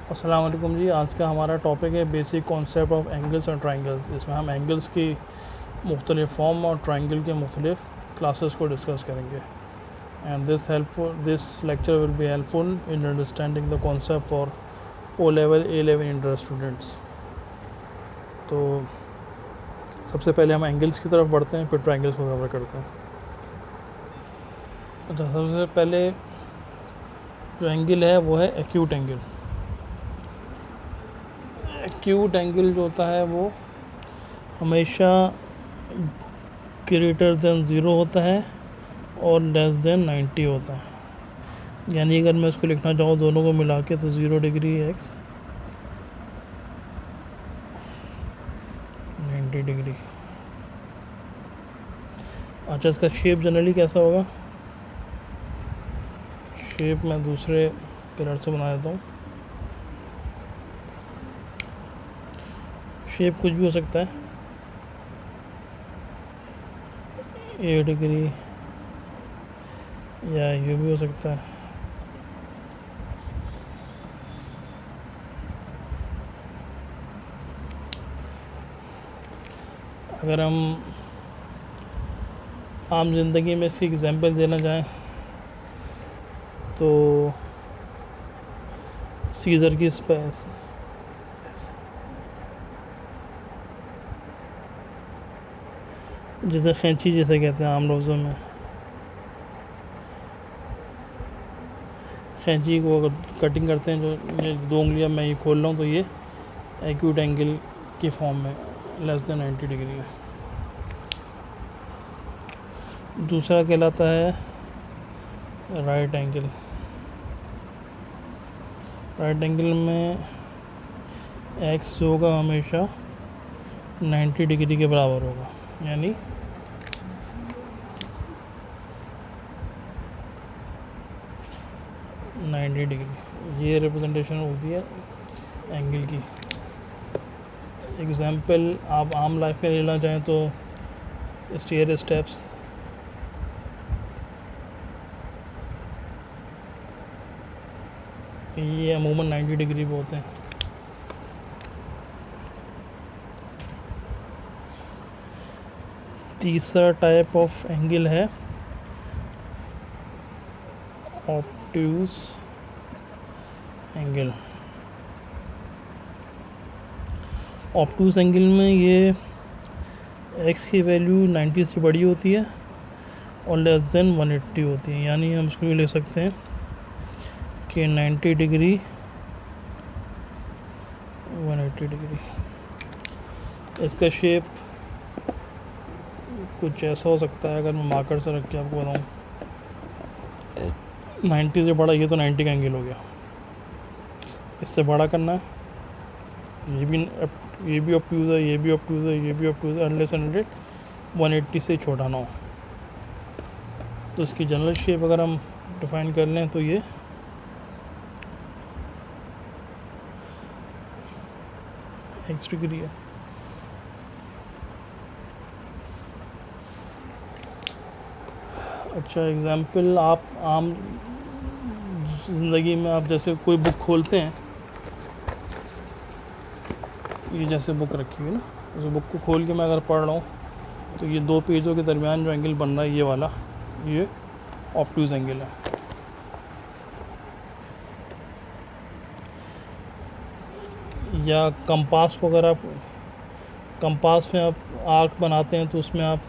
अस्सलाम वालेकुम जी। आज का हमारा टॉपिक है बेसिक कॉन्सेप्ट ऑफ एंगल्स और ट्राइंगल्स। इसमें हम एंगल्स की मुख्तलिफ फॉर्म और ट्राइंगल के मुख्तलिफ क्लासेस को डिस्कस करेंगे। And this lecture will be helpful in understanding the concept for O level A level inter students. तो सबसे पहले हम एंगल्स की तरफ बढ़ते हैं, फिर ट्राइंगल्स को कवर करते हैं। अच्छा, सबसे पहले जो एंगल है वो है एक्यूट एंगल। एक्यूट एंगल जो होता है वो हमेशा ग्रेटर देन ज़ीरो होता है और लेस देन 90 होता है। यानी अगर मैं इसको लिखना चाहूँ दोनों को मिला के तो 0 डिग्री एक्स 90 डिग्री। अच्छा, इसका शेप जनरली कैसा होगा? शेप मैं दूसरे कलर से बना देता हूँ। शेप कुछ भी हो सकता है, 8 डिग्री या ये भी हो सकता है। अगर हम आम ज़िंदगी में इसकी एग्जांपल देना चाहें तो सीज़र की स्पेस जिसे खैंची जिसे कहते हैं आम लफ्ज़ों में, खैंची को अगर कटिंग करते हैं, जो ये 2 उंगलियां मैं ये खोल रहा हूँ तो ये एक्यूट एंगल की फॉर्म में लेस देन 90 डिग्री है। दूसरा कहलाता है राइट एंगल। राइट एंगल में एक्स जो होगा हमेशा 90 डिग्री के बराबर होगा, यानी ये रिप्रेजेंटेशन होती है एंगल की। एग्जाम्पल आप आम लाइफ में लेना चाहें तो स्टेयर स्टेप्स, ये अमूमन 90 डिग्री पे होते हैं। तीसरा टाइप ऑफ एंगल है ऑब्ट्यूज एंगल। ऑब्ट्यूज एंगल में ये एक्स की वैल्यू 90 से बड़ी होती है और लेस देन 180 होती है। यानी हम इसको ले सकते हैं कि 90 डिग्री 180 डिग्री। इसका शेप कुछ ऐसा हो सकता है, अगर मैं मार्कर से रख के आपको बताऊँ 90 से बड़ा, ये तो 90 का एंगल हो गया। इससे बड़ा करना है, ये भी ऑब्ट्यूज है, ये भी ऑब्ट्यूज है, ये भी ऑब्ट्यूज है, अनलेस 180 से छोटा ना हो। तो इसकी जनरल शेप अगर हम डिफाइन कर लें तो ये एक्स डिग्री है। अच्छा, एग्जाम्पल आप आम ज़िंदगी में आप जैसे कोई बुक खोलते हैं, ये जैसे बुक रखी हुई है ना, उस बुक को खोल के मैं अगर पढ़ रहा हूँ तो ये 2 पेजों के दरमियान जो एंगल बन रहा है ये वाला, ये ऑब्ट्यूज एंगल है। या कंपास को, अगर आप कंपास में आप आर्क बनाते हैं तो उसमें आप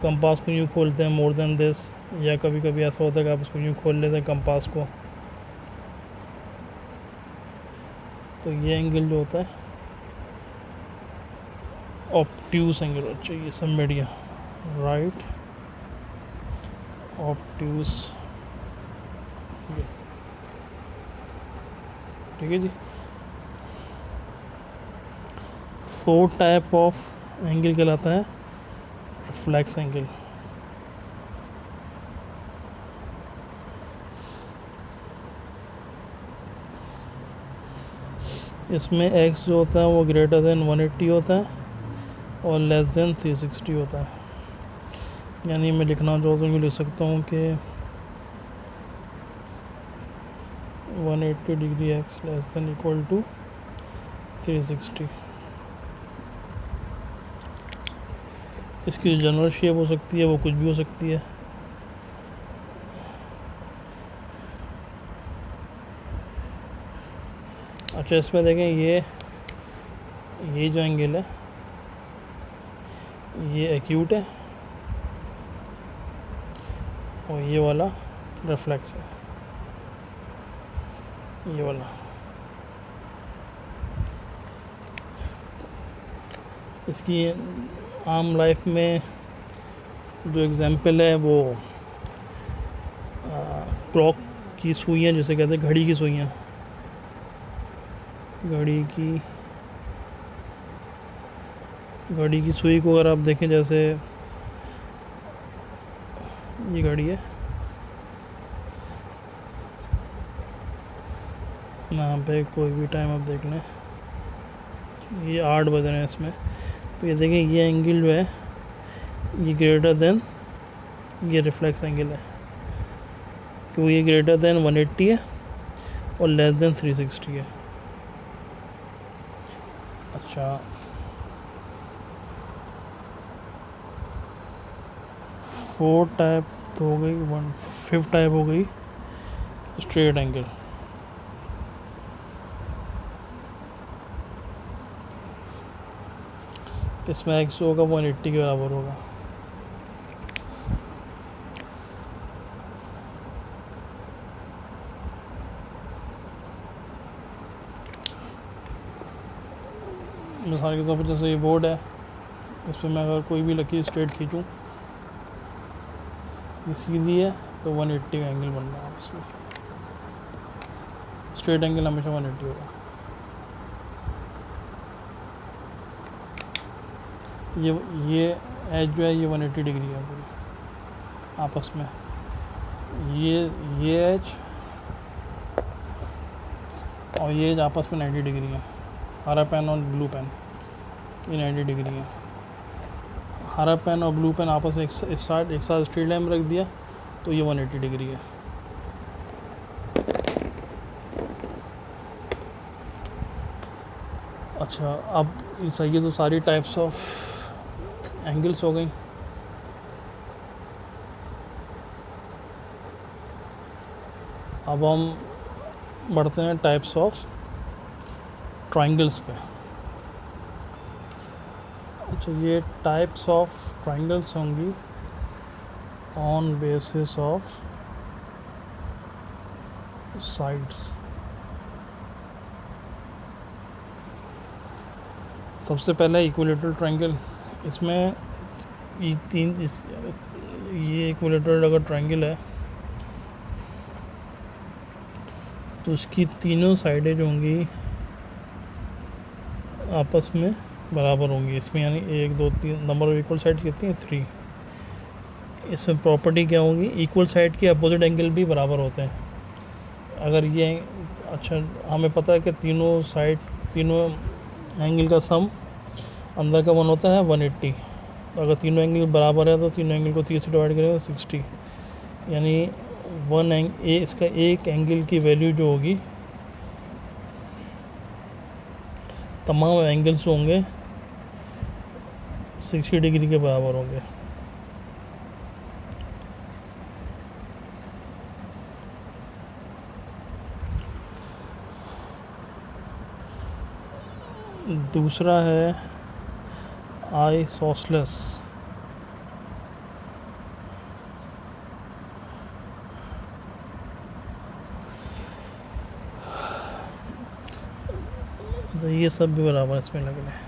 कंपास को यूँ खोलते हैं मोर देन दिस, या कभी कभी ऐसा होता है कि आप उसको यूँ खोल लेते हैं कंपास को, तो ये एंगल जो होता है ऑब्ट्यूज एंगल। अच्छा, ये सब बढ़िया, राइट ऑब्ट्यूज, ठीक है जी। 4 टाइप ऑफ एंगल कहलाता है रिफ्लेक्स एंगल। इसमें x जो होता है वो ग्रेटर देन 180 होता है और लेस देन 360 होता है। यानी मैं लिखना चाहूँ तो मैं लिख सकता हूँ कि 180 degree X less than equal to 360। इसकी जो जनरल शेप हो सकती है वो कुछ भी हो सकती है। अच्छा, इसमें देखें ये जो एंगल है ये एक्यूट है और ये वाला रिफ्लेक्स है, ये वाला। इसकी आम लाइफ में जो एग्जांपल है वो क्लॉक की सुइयाँ, जिसे कहते हैं घड़ी की सुइयाँ, घड़ी की सुई को अगर आप देखें, जैसे ये घड़ी है, यहाँ पे कोई भी टाइम आप देख लें, ये 8 बज रहे हैं इसमें, तो ये देखें ये एंगल जो है ये ग्रेटर देन ये रिफ्लेक्स एंगल है, क्योंकि ये ग्रेटर देन 180 है और लेस देन 360 है। अच्छा, 4 टाइप तो हो गई, 5th टाइप हो गई स्ट्रेट एंगल। इसमें एक्स होगा 180 के बराबर होगा। मिसाल के तौर पर जैसे ये बोर्ड है, इस पर मैं अगर कोई भी लकीर स्ट्रेट खींचूँ, ये सीधी है तो 180 का एंगल बन रहा है इसमें। स्ट्रेट एंगल हमेशा 180 होगा। ये एज जो है ये 180 डिग्री है पूरी आपस में। ये एज और ये एज आपस में 90 डिग्री है। हरा पेन और ब्लू पेन ये 90 डिग्री है। हरा पेन और ब्लू पेन आपस में एक साथ स्ट्रेट लाइन में रख दिया तो ये 180 डिग्री है। अच्छा, अब ये तो सारी टाइप्स ऑफ एंगल्स हो गई। अब हम बढ़ते हैं टाइप्स ऑफ ट्रायंगल्स पे। अच्छा, ये टाइप्स ऑफ ट्रायंगल्स होंगी ऑन बेसिस ऑफ साइड्स। सबसे पहला इक्विलेटरल ट्रायंगल। इसमें ये इक्विलेटरल अगर ट्रायंगल है तो उसकी तीनों साइडें जो होंगी आपस में बराबर होंगी। इसमें यानी 1 2 3 नंबर ऑफ इक्वल साइड कितनी है, 3। इसमें प्रॉपर्टी क्या होगी, इक्वल साइड के अपोजिट एंगल भी बराबर होते हैं। अगर ये अच्छा, हमें पता है कि तीनों एंगल का सम अंदर का 1 होता है 180। तो अगर तीनों एंगल बराबर है तो तीनों एंगल को 3 से डिवाइड करेंगे तो 60, यानी इसका एक एंगल की वैल्यू जो होगी तमाम एंगल्स होंगे 60 डिग्री के बराबर होंगे। दूसरा है आइसोसेलेस। तो ये सब भी बराबर इसमें लग रहे हैं।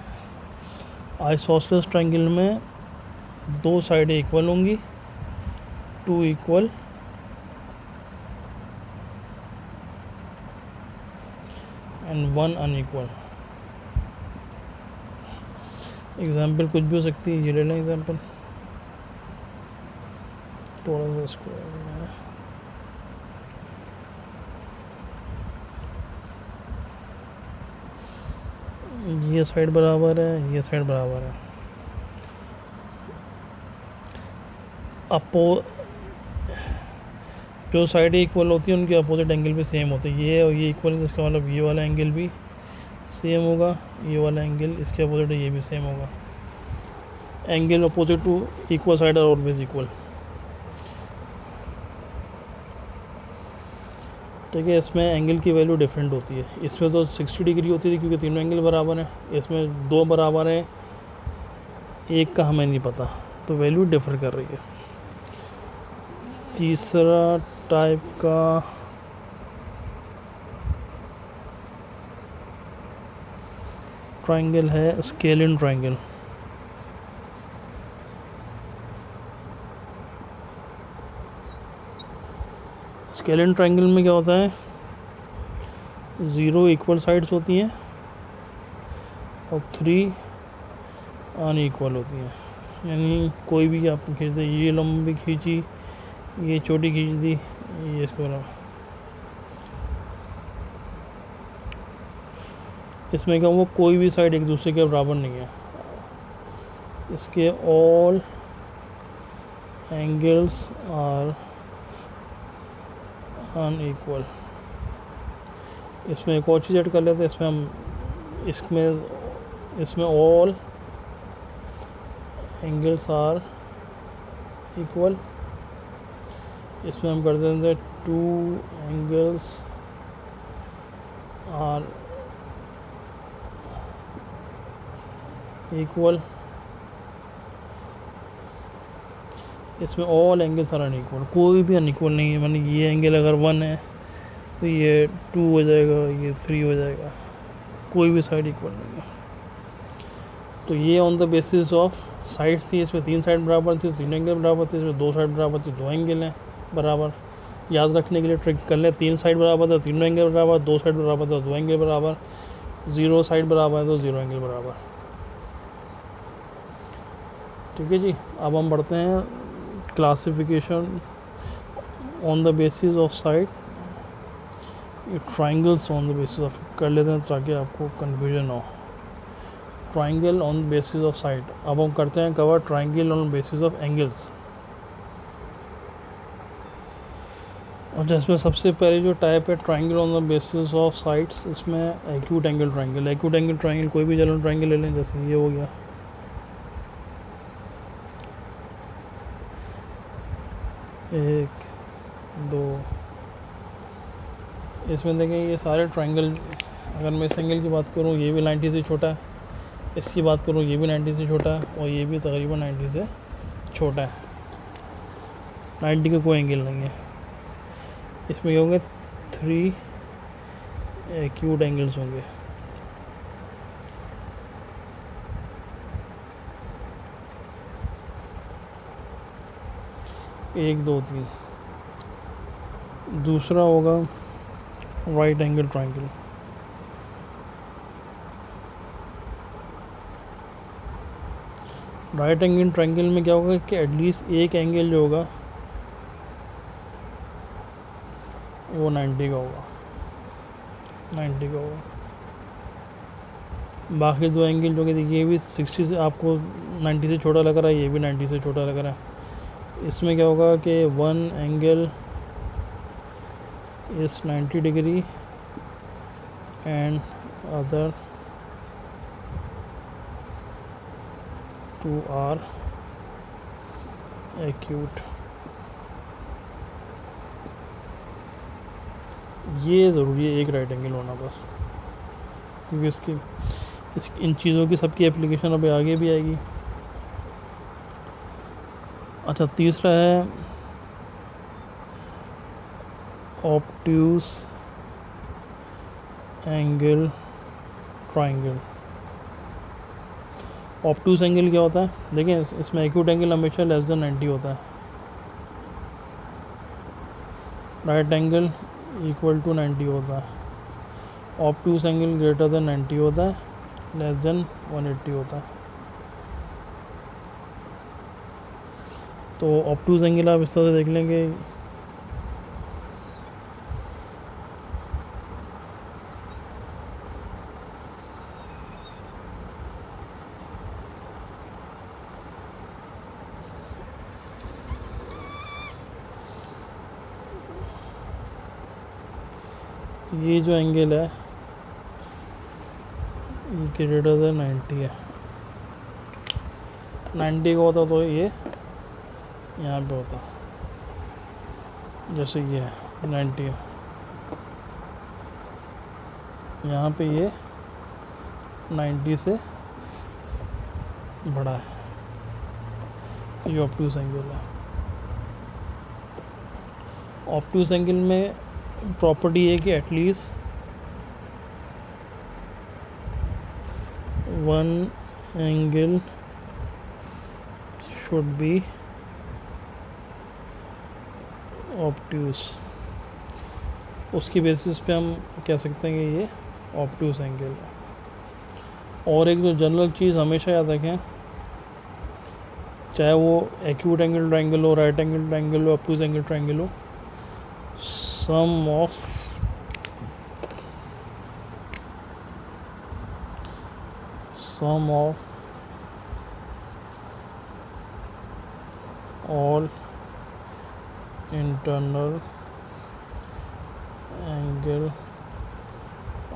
आइसोसेलेस ट्रायंगल में 2 साइडें इक्वल होंगी, 2 इक्वल एंड 1 अनइक्वल। एग्जाम्पल कुछ भी हो सकती है, ये ले लें एग्जाम्पल, थोड़ा सा इसको ये साइड बराबर है, ये साइड बराबर है। जो साइड इक्वल होती है उनके अपोजिट एंगल भी सेम होते हैं। ये और ये इक्वल है, जिसका मतलब ये वाला एंगल भी सेम होगा, ये वाला एंगल इसके अपोजिट है, ये भी सेम होगा। Angle opposite to equal side are always equal. ठीक है, इसमें एंगल की वैल्यू डिफरेंट होती है। इसमें तो 60 डिग्री होती थी क्योंकि तीनों एंगल बराबर हैं, इसमें दो बराबर हैं, एक का हमें नहीं पता, तो वैल्यू डिफर कर रही है। तीसरा टाइप का ट्रायंगल है स्केलिन ट्रायंगल। स्केलिन ट्रायंगल में क्या होता है, 0 इक्वल साइड्स होती हैं और 3 अनइक्वल होती हैं। यानी कोई भी आप खींच दे, ये लंबी खींची, ये छोटी खींच दी, ये इसको, इसमें क्या हुआ, कोई भी साइड एक दूसरे के बराबर नहीं है। इसके ऑल एंगल्स आर अनइक्वल। इसमें एक और चीज़ ऐड कर लेते हैं, इसमें ऑल एंगल्स आर इक्वल। इसमें हम कर देते हैं 2 एंगल्स आर इक्वल। इसमें ऑल एंगल्स आर अनइक्वल, कोई भी अनइक्वल नहीं है। माने ये एंगल अगर 1 है तो ये 2 हो जाएगा, ये 3 हो जाएगा, कोई भी साइड इक्वल नहीं है। तो ये on the basis of side थी, इसमें 3 साइड बराबर थी, 3 एंगल बराबर थे। इसमें 2 साइड बराबर थी, 2 एंगल हैं बराबर। याद रखने के लिए ट्रिक कर लें, 3 साइड बराबर था, 3 एंगल बराबर, 2 साइड बराबर था, 2 एंगल बराबर, 0 साइड बराबर है तो 0 एंगल बराबर। ठीक है जी, अब हम बढ़ते हैं classification on the basis of side, triangles on the basis of कर लेते हैं ताकि आपको कन्फ्यूजन हो। Triangle on basis of side. अब हम करते हैं cover triangle on basis of angles. और जिसमें सबसे पहले जो टाइप है triangle on the basis of sides, इसमें acute angle triangle. Acute angle triangle कोई भी चलो ट्राइंगल ले लें, जैसे ये हो गया, 1 2। इसमें देखें ये सारे ट्राइंगल, अगर मैं इस एंगल की बात करूँ ये भी 90 से छोटा है, इसकी बात करूँ ये भी 90 से छोटा है, और ये भी तकरीबन 90 से छोटा है। 90 का कोई एंगल नहीं है। इसमें ये होंगे 3 एक्यूट एंगल्स होंगे। एक, दो, 3। दूसरा होगा right angle triangle. Right angle triangle में क्या होगा कि एटलीस्ट एक एंगल जो होगा वो 90 का होगा, 90 का होगा। बाकी 2 एंगल जो कि ये भी 60 से आपको 90 से छोटा लग रहा है, ये भी 90 से छोटा लग रहा है। इसमें क्या होगा कि 1 angle is 90 degree and other 2 are acute. ये ज़रूरी है एक राइट एंगल होना बस, क्योंकि इन चीज़ों की सबकी एप्लीकेशन अभी आगे भी आएगी। अच्छा, तीसरा है obtuse angle triangle. Obtuse angle क्या होता है, देखिए इसमें एक्यूट एंगल हमेशा लेस देन 90 होता है। राइट एंगल इक्वल टू 90 होता है। ऑब्ट्यूज एंगल ग्रेटर देन 90 होता है, लेस देन 180 होता है। तो ऑब्ट्यूज एंगल आप इस तरह से देख लेंगे, ये जो एंगल है ये ग्रेटर देन 90 है, 90 का होता तो ये यहाँ पे होता, जैसे ये है 90 है, यहाँ पे ये 90 से बड़ा है, ये ऑब्ट्यूज एंगल है। ऑब्ट्यूज एंगल में प्रॉपर्टी है कि at least one angle should be obtuse, उसकी बेसिस पे हम कह सकते हैं कि ये ऑब्ट्यूज एंगल है। और एक जो जनरल चीज़ हमेशा याद रखें, चाहे वो एक्यूट एंगल ट्रायंगल हो, राइट एंगल ट्रायंगल हो, ऑब्ट्यूज एंगल ट्रायंगल हो, sum of all internal angle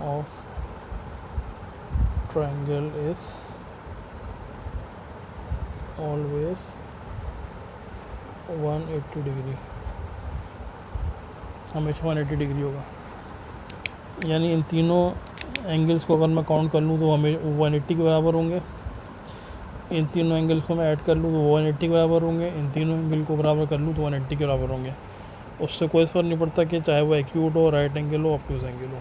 of triangle is always 180 degree, हमेशा 180 डिग्री होगा। यानी इन तीनों एंगल्स को अगर मैं काउंट कर लूँ तो हमें 180 के बराबर होंगे, इन तीनों एंगल्स को मैं ऐड कर लूँ तो 180 के बराबर होंगे, इन तीनों एंगल को बराबर कर लूँ तो 180 के बराबर होंगे। उससे कोई फ़र्क नहीं पड़ता कि चाहे वो एक्यूट हो, राइट एंगल हो, ऑब्ट्यूज एंगल हो।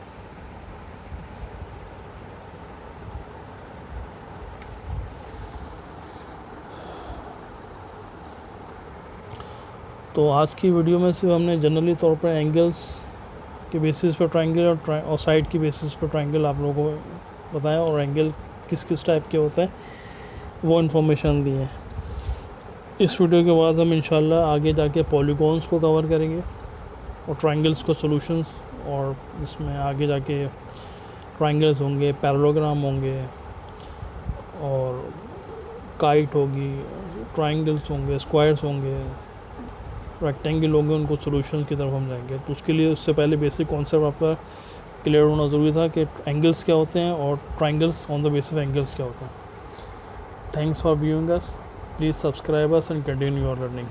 तो आज की वीडियो में सिर्फ हमने जनरली तौर पर एंगल्स के बेसिस पर ट्रायंगल और साइड की बेसिस पर ट्रायंगल आप लोगों को बताया, और एंगल किस किस टाइप के होते हैं वो इन्फॉर्मेशन दी है। इस वीडियो के बाद हम इंशाल्लाह आगे जाके पॉलीगॉन्स को कवर करेंगे और ट्रायंगल्स को सॉल्यूशंस, और इसमें आगे जाके ट्रायंगल्स होंगे, पैरेललोग्राम होंगे, और काइट होगी, ट्रायंगल्स होंगे, स्क्वायर्स होंगे, रेक्टेंगल होंगे, उनको सॉल्यूशंस की तरफ हम जाएंगे। तो उसके लिए उससे पहले बेसिक कॉन्सेप्ट आपका क्लियर होना ज़रूरी था कि एंगल्स क्या होते हैं और triangles on the basis of angles क्या होते हैं। Thanks for viewing us. Please subscribe us and continue your learning.